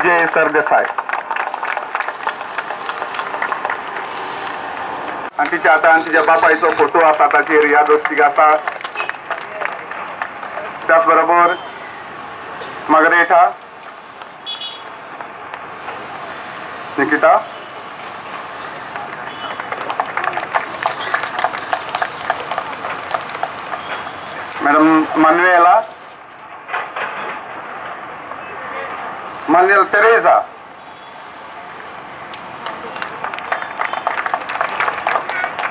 विजय सरदेसाय आणि तिच्या आता तिच्या बापायचो फोटो आसा ताचेर ह्या दोस्तीक आसा. त्याच बरोबर Margareta Nikita madam Manuela Manuel Tereza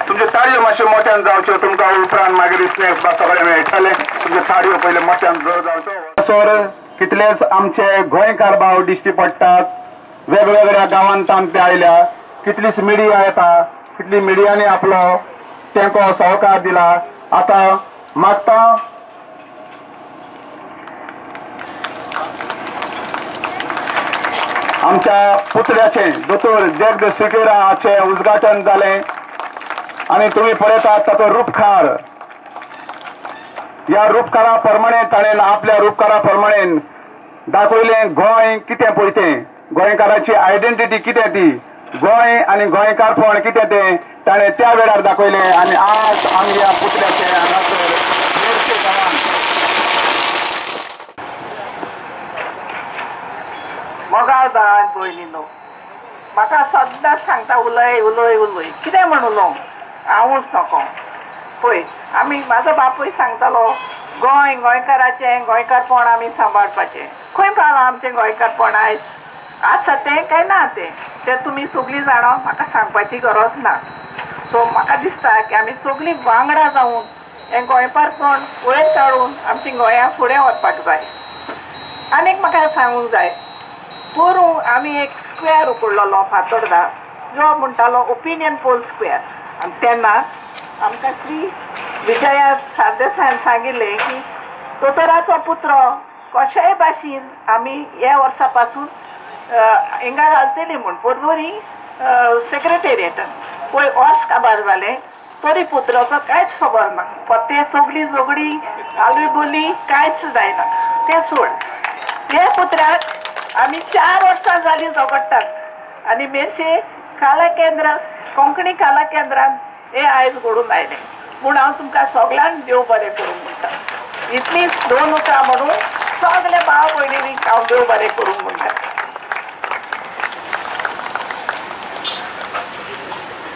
तुमचे ताळयो मातश्यो मोठ्यान जावच्यो तुमकां उपरांत मागीर स्नॅक्स बा सगळे मेळटले तुमचे ताळयो पयले मोठ्यान जोर जावच्यो. सोर कितलेच आमचे गोंयकार भाव दिश्टी पडटात. वेगवेगळ्या गांवांतल्यान ते आयल्या. कितलीच मिडिया येता. कितली मिडियानी आपलो तेंको सहकार दिला. आता मागता आमच्या पुतळ्याचे दोतोर जगदीश सिकेराचे उद्घाटन जाले आणि तुम्ही पळयतात ताचो रूपकार. या रूपकारा प्रमाणे ताणें आपल्या रूपकारा प्रमाणे दाखयले गोंय कितें पळय तें, गोंयकाराची आयडेंटिटी कितें ती, गोंय आनी गोंयकारपण कितें तें ताणें त्या वेळार दाखयले. आनी आज आमच्या पुतळ्याचे हांगासर मेरशे गांवांत मोगाळ भावान पळयली न्हू. म्हाका सद्दांच सांगता उलय उलय उलय कितें म्हणून न्हू हांवूच नको पळय. आमी म्हाजो बापूय सांगतालो गोंय गोंयकाराचें गोंयकारपण आमी सांबाळपाचें. खंय पावलां आमचें गोंयकारपण आयज आसा तें काय ना तें तुमी सगळीं जाणो म्हाका सांगपाची गरज ना. सो म्हाका दिसता की आमी सगळीं वांगडा जावन हें गोंयकारपण वयर काडून आमची गोंया फुडें व्हरपाक जाय. आनीक म्हाका सांगूंक जाय पोरूं आमी एक स्क्वेअर उकडलोलो फातोर्डा जो म्हणटालो ओपिनियन पोल स्क्वेअर. आनी तेन्ना आमकां श्री विजया सरदेसायान सांगिल्लें की दोतोराचो पुत्र कशाय भाशेन आमी ह्या वर्सा पासून हिंगा घालतली म्हूण पोरवोरी सेक्रेटेरियेटान पळय वर्स काबार जालें तरी पुत्राचो कांयच खबर ना. ते सगळी झगडी आलू बोली कांयच जायना तें सोड. हे पुत्राक आमी 4 वर्सां जालीं झगडटात आनी मेरशे कला केंद्र कोंकणी कला केंद्रान हे आयज घडून आयलें म्हूण हांव तुमकां सगळ्यांक देव बरें करूंक म्हणटा. इतलीच दोन उतरां म्हणून सगळे भाव भयणींक हांव देव बरें करूंक म्हणटा.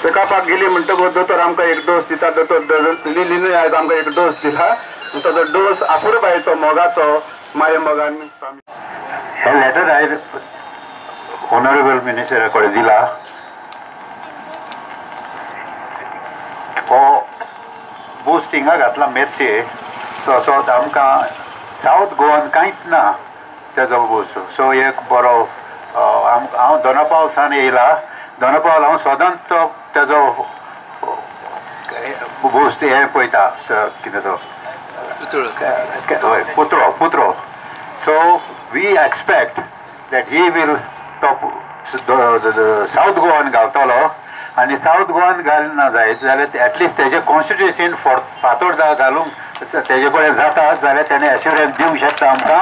सकाळपाक गेली म्हणटकूच दोतोर आमकां एक डोस दिता. दोतोर लिलीन आयज आमकां एक डोस दिला. ताचो डोस आपुरबायेचो मोगाचो माये मोगान हे लेटर हांवें ऑनरेबल मिनिस्टरा कडेन दिला. हो बूस्ट हिंगा घातला मेर्शे सो आमकां सावथ गोवान कांयच ना तेजो बूस्ट. सो एक बरो हांव दोनापावसान येयला. दोनापावल हांव सदांच तो तेजो बूस्ट हें पळयता कितें तो पुत्रो. So we expect that he will top South Goan घालतलो आनी साऊथ गोवान घालना जायत जाल्यार एटलिस्ट तेजे कॉन्स्टिट्युएन्सीन फातोर्डा घालूंक तेजे कडेन जाता जाल्यार तेणे एश्युरन्स दिवंक शकता आमकां.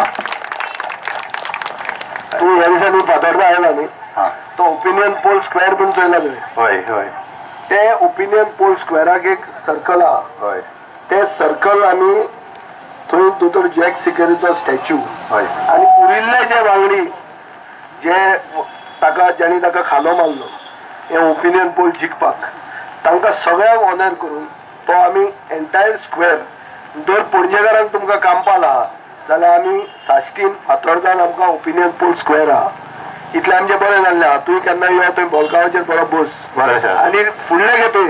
तूं ह्या दिसांनी फातोर्डा आयला न्ही. तो ओपिनियन पोल स्क्वेअर पण चोयला तुवें. हय हय. ते ओपिनियन पोल स्क्वेअराक एक सर्कल आहा. हय. ते सर्कल आमी थंय दोतोर जॅक सिकेरीचो स्टॅच्यू हय आनी उरिल्ले जे वांगडी जे जाणी ताका खालो मारलो हे ओपिनियन पोल जिखपाक तांकां सगळ्यांक ऑनर करून तो आमी एंटायर स्क्वेअर दर पणजेकारांक तुमकां कांपाल आहा जाल्यार आमी साश्टीन फातोर्डान आमकां ओपिनियन पोल स्क्वेअर आहा. इतलें आमचें बरें जाल्लें आहा. तुवें केन्ना यो थंय बॉलगांवाचेर बरो बस. आनी फुडले खेपे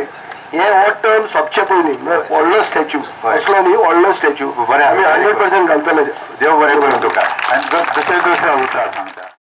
हे हो टर्म सोंपचे पयलीं व्हडलो स्टॅच्यू असलो न्ही व्हडलो स्टॅच्यू आमी 100% घालतले. देव बरें करूं तुका. आनी दुसरें उतर सांग.